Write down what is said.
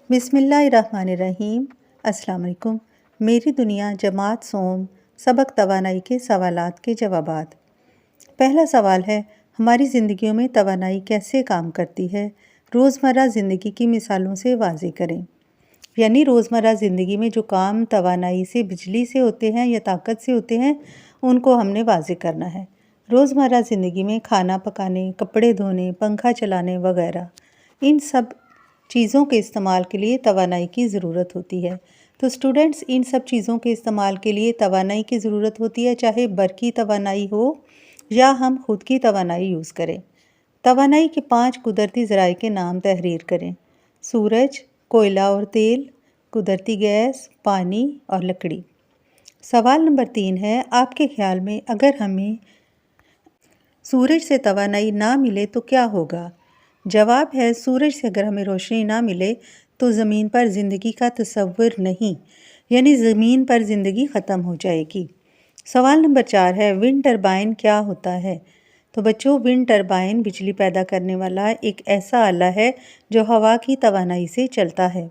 بسم اللہ الرحمن الرحیم۔ السلام علیکم۔ میری دنیا جماعت سوم سبق توانائی کے سوالات کے جوابات۔ پہلا سوال ہے، ہماری زندگیوں میں توانائی کیسے کام کرتی ہے؟ روزمرہ زندگی کی مثالوں سے واضح کریں۔ یعنی روزمرہ زندگی میں جو کام توانائی سے، بجلی سے ہوتے ہیں یا طاقت سے ہوتے ہیں، ان کو ہم نے واضح کرنا ہے۔ روزمرہ زندگی میں کھانا پکانے، کپڑے دھونے، پنکھا چلانے وغیرہ، ان سب چیزوں کے استعمال کے لیے توانائی کی ضرورت ہوتی ہے۔ تو اسٹوڈنٹس، ان سب چیزوں کے استعمال کے لیے توانائی کی ضرورت ہوتی ہے، چاہے برقی توانائی ہو یا ہم خود کی توانائی یوز کریں۔ توانائی کے 5 قدرتی ذرائع کے نام تحریر کریں۔ سورج، کوئلہ اور تیل، قدرتی گیس، پانی اور لکڑی۔ سوال نمبر 3 ہے، آپ کے خیال میں اگر ہمیں سورج سے توانائی نہ ملے تو کیا ہوگا؟ جواب ہے، سورج سے اگر ہمیں روشنی نہ ملے تو زمین پر زندگی کا تصور نہیں، یعنی زمین پر زندگی ختم ہو جائے گی۔ سوال نمبر 4 ہے، ونڈ ٹربائن کیا ہوتا ہے؟ تو بچوں، ونڈ ٹربائن بجلی پیدا کرنے والا ایک ایسا آلہ ہے جو ہوا کی توانائی سے چلتا ہے۔